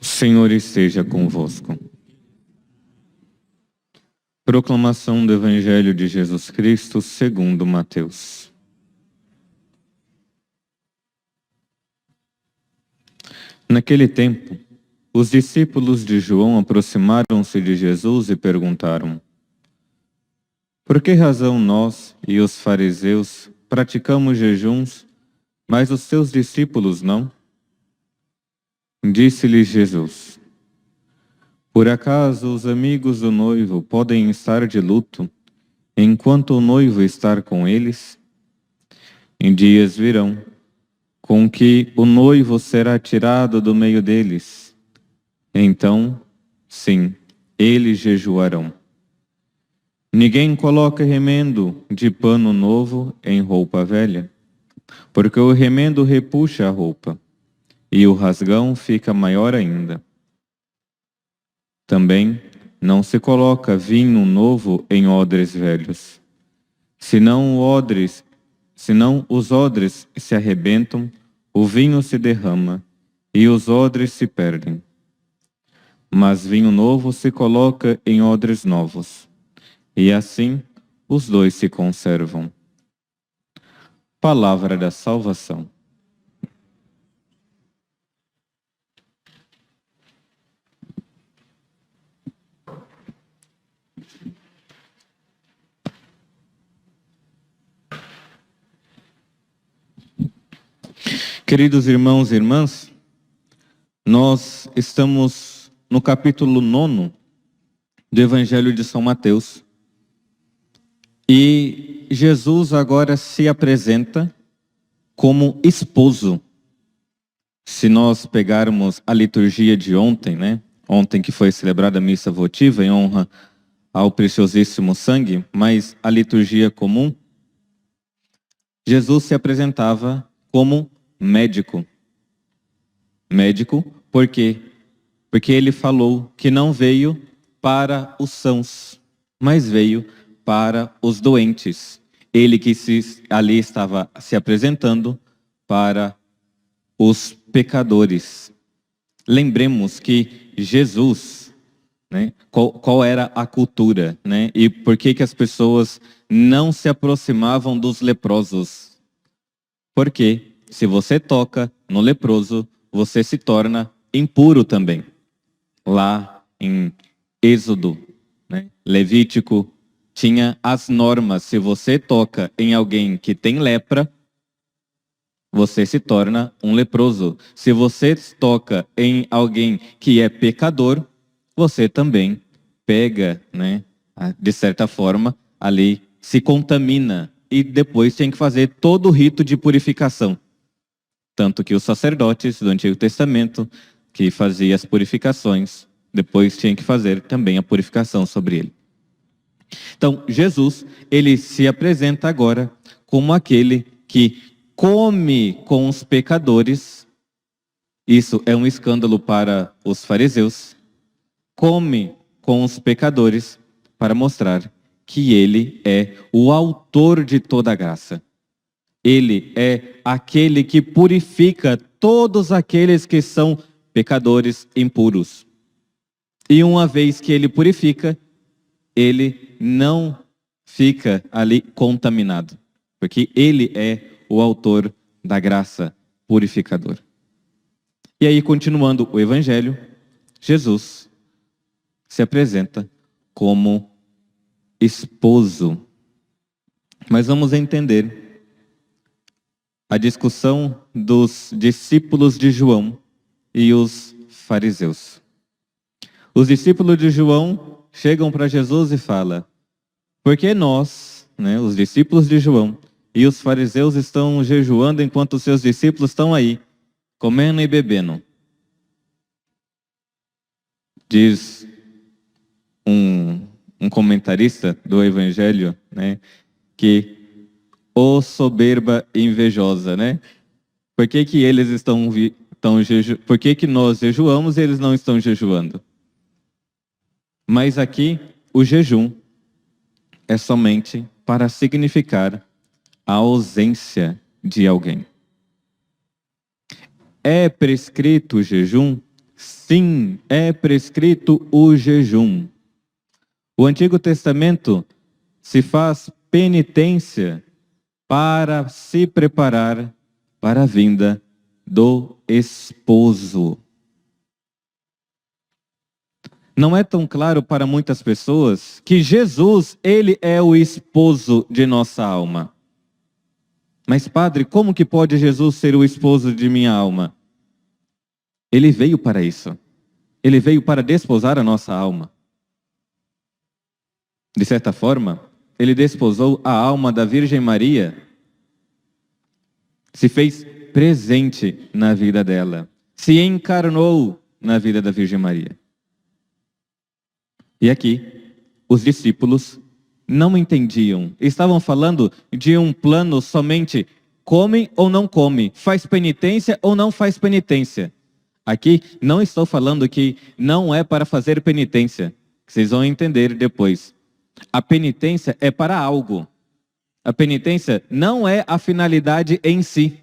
O Senhor esteja convosco. Proclamação do Evangelho de Jesus Cristo segundo Mateus. Naquele tempo, os discípulos de João aproximaram-se de Jesus e perguntaram: por que razão nós e os fariseus praticamos jejuns, mas os seus discípulos não? Disse-lhes Jesus: por acaso os amigos do noivo podem estar de luto, enquanto o noivo está com eles? Em dias virão, com que o noivo será tirado do meio deles. Então, sim, eles jejuarão. Ninguém coloca remendo de pano novo em roupa velha, porque o remendo repuxa a roupa, e o rasgão fica maior ainda. Também não se coloca vinho novo em odres velhos, senão os odres se arrebentam, o vinho se derrama, e os odres se perdem. Mas vinho novo se coloca em odres novos, e assim os dois se conservam. Palavra da salvação. Queridos irmãos e irmãs, nós estamos no capítulo 9 do Evangelho de São Mateus. E Jesus agora se apresenta como esposo. Se nós pegarmos a liturgia de ontem, né? Ontem que foi celebrada a missa votiva em honra ao preciosíssimo sangue, mas a liturgia comum, Jesus se apresentava como médico. Médico, por quê? Porque ele falou que não veio para os sãos, mas veio para os doentes. Ele que ali estava se apresentando para os pecadores. Lembremos que Jesus, né, qual era a cultura, né, e por que as pessoas não se aproximavam dos leprosos? Porque se você toca no leproso, você se torna impuro também. Lá em Êxodo, né, Levítico, tinha as normas. Se você toca em alguém que tem lepra, você se torna um leproso. Se você toca em alguém que é pecador, você também pega, né, de certa forma, ali se contamina. E depois tem que fazer todo o rito de purificação. Tanto que os sacerdotes do Antigo Testamento, que faziam as purificações, depois tinham que fazer também a purificação sobre ele. Então, Jesus, ele se apresenta agora como aquele que come com os pecadores. Isso é um escândalo para os fariseus. Come com os pecadores para mostrar que ele é o autor de toda a graça. Ele é aquele que purifica todos aqueles que são pecadores impuros. E uma vez que ele purifica, ele não fica ali contaminado, porque ele é o autor da graça purificadora. E aí, continuando o Evangelho, Jesus se apresenta como esposo. Mas vamos entender a discussão dos discípulos de João e os fariseus. Os discípulos de João chegam para Jesus e falam: por que nós, né, os discípulos de João e os fariseus estão jejuando enquanto os seus discípulos estão aí, comendo e bebendo? Diz um comentarista do Evangelho, né, que Ô soberba invejosa, né? Por que que eles por que que nós jejuamos e eles não estão jejuando? Mas aqui o jejum é somente para significar a ausência de alguém. É prescrito o jejum? Sim, é prescrito o jejum. O Antigo Testamento se faz penitência para se preparar para a vinda do esposo. Não é tão claro para muitas pessoas que Jesus, ele é o esposo de nossa alma. Mas, padre, como que pode Jesus ser o esposo de minha alma? Ele veio para isso. Ele veio para desposar a nossa alma. De certa forma, ele desposou a alma da Virgem Maria, se fez presente na vida dela, se encarnou na vida da Virgem Maria. E aqui, os discípulos não entendiam. Estavam falando de um plano somente come ou não come, faz penitência ou não faz penitência. Aqui não estou falando que não é para fazer penitência. Vocês vão entender depois. A penitência é para algo. A penitência não é a finalidade em si.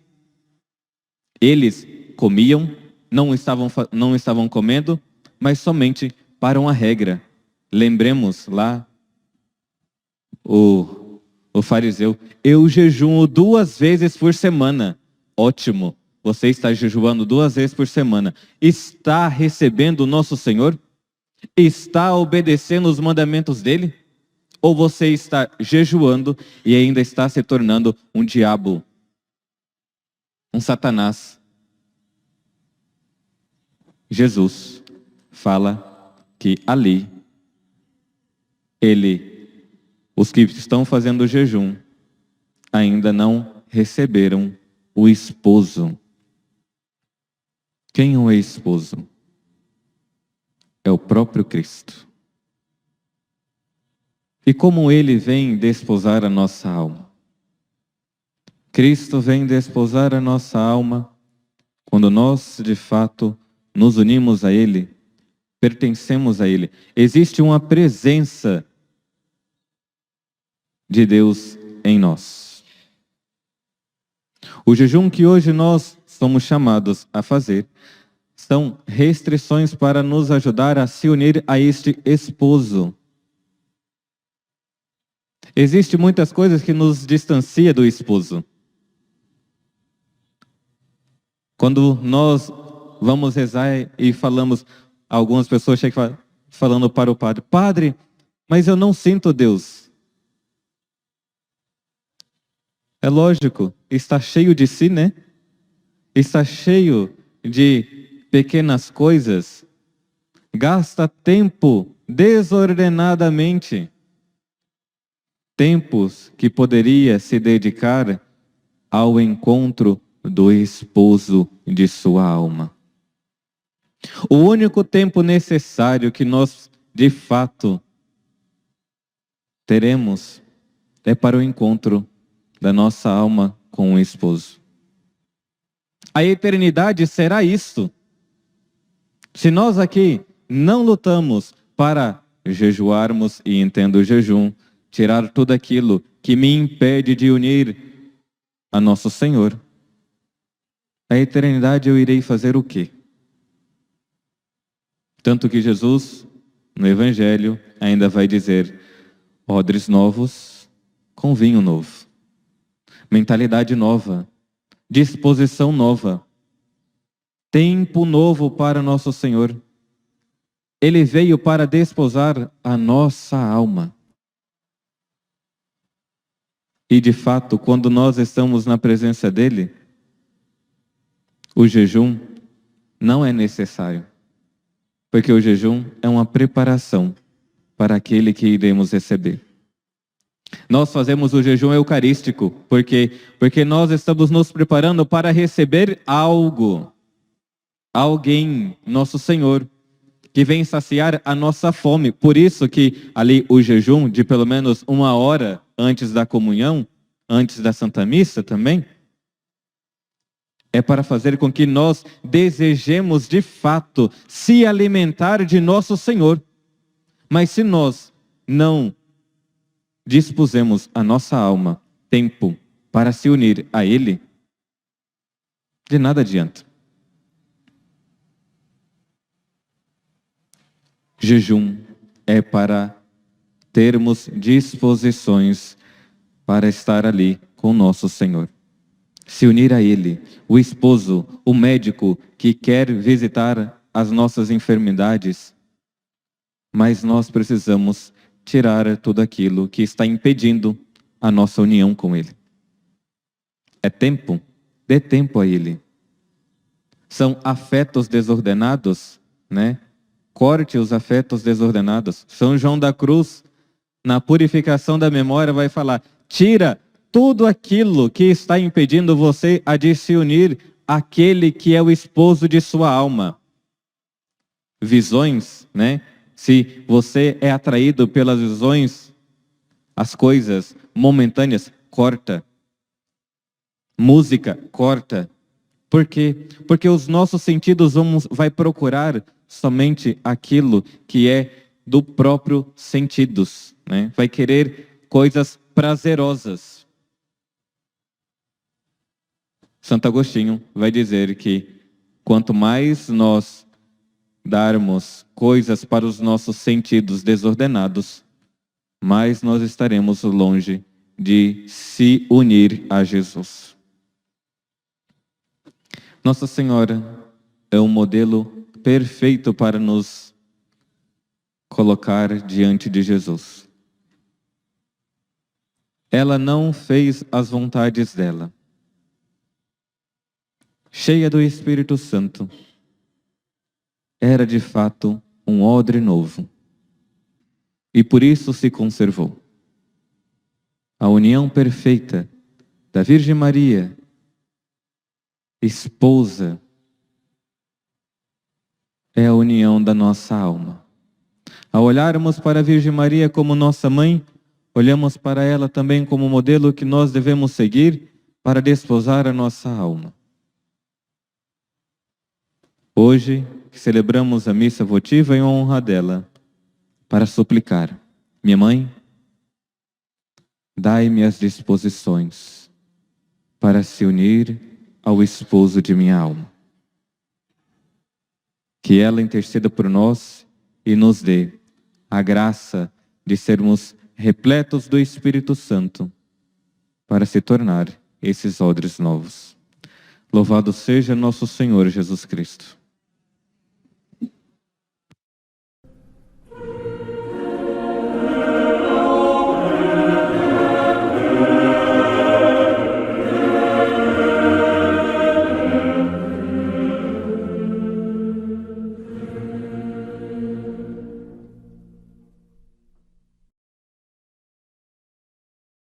Eles comiam, não estavam comendo, mas somente para uma regra. Lembremos lá o fariseu, eu jejuo 2 vezes por semana. Ótimo, você está jejuando 2 vezes por semana. Está recebendo o nosso Senhor? Está obedecendo os mandamentos dele? Ou você está jejuando e ainda está se tornando um diabo, um Satanás? Jesus fala que ali, os que estão fazendo o jejum, ainda não receberam o esposo. Quem é o esposo? É o próprio Cristo. E como ele vem desposar a nossa alma? Cristo vem desposar a nossa alma quando nós, de fato, nos unimos a Ele, pertencemos a Ele. Existe uma presença de Deus em nós. O jejum que hoje nós somos chamados a fazer são restrições para nos ajudar a se unir a este esposo. Existem muitas coisas que nos distanciam do esposo. Quando nós vamos rezar e falamos, algumas pessoas chegam falando para o padre, padre, mas eu não sinto Deus. É lógico, está cheio de si, né? Está cheio de pequenas coisas. Gasta tempo desordenadamente. Tempos que poderia se dedicar ao encontro do esposo de sua alma. O único tempo necessário que nós, de fato, teremos é para o encontro da nossa alma com o esposo. A eternidade será isto. Se nós aqui não lutamos para jejuarmos, e entendo o jejum, tirar tudo aquilo que me impede de unir a nosso Senhor, a eternidade eu irei fazer o quê? Tanto que Jesus, no Evangelho, ainda vai dizer, odres novos com vinho novo. Mentalidade nova, disposição nova, tempo novo para nosso Senhor. Ele veio para desposar a nossa alma. E de fato, quando nós estamos na presença dele, o jejum não é necessário, porque o jejum é uma preparação para aquele que iremos receber. Nós fazemos o jejum eucarístico, porque nós estamos nos preparando para receber algo, alguém, nosso Senhor, que vem saciar a nossa fome. Por isso que ali o jejum de pelo menos 1 hora antes da comunhão, antes da Santa Missa também, é para fazer com que nós desejemos de fato se alimentar de nosso Senhor. Mas se nós não dispusemos a nossa alma, tempo, para se unir a Ele, de nada adianta. Jejum é para termos disposições para estar ali com nosso Senhor. Se unir a Ele, o esposo, o médico que quer visitar as nossas enfermidades, mas nós precisamos tirar tudo aquilo que está impedindo a nossa união com Ele. É tempo? Dê tempo a Ele. São afetos desordenados, né? Corte os afetos desordenados. São João da Cruz, na purificação da memória, vai falar: tira tudo aquilo que está impedindo você a de se unir àquele que é o esposo de sua alma. Visões, né? Se você é atraído pelas visões, as coisas momentâneas, corta. Música, corta. Por quê? Porque os nossos sentidos vai procurar somente aquilo que é do próprio sentidos, né? Vai querer coisas prazerosas. Santo Agostinho vai dizer que quanto mais nós darmos coisas para os nossos sentidos desordenados, mais nós estaremos longe de se unir a Jesus. Nossa Senhora é um modelo perfeito para nos colocar diante de Jesus. Ela não fez as vontades dela. Cheia do Espírito Santo, era de fato um odre novo. E por isso se conservou. A união perfeita da Virgem Maria, esposa, é a união da nossa alma. Ao olharmos para a Virgem Maria como nossa mãe, olhamos para ela também como modelo que nós devemos seguir para desposar a nossa alma. Hoje, celebramos a missa votiva em honra dela, para suplicar: minha mãe, dai-me as disposições para se unir ao esposo de minha alma. Que ela interceda por nós e nos dê a graça de sermos repletos do Espírito Santo para se tornar esses odres novos. Louvado seja nosso Senhor Jesus Cristo.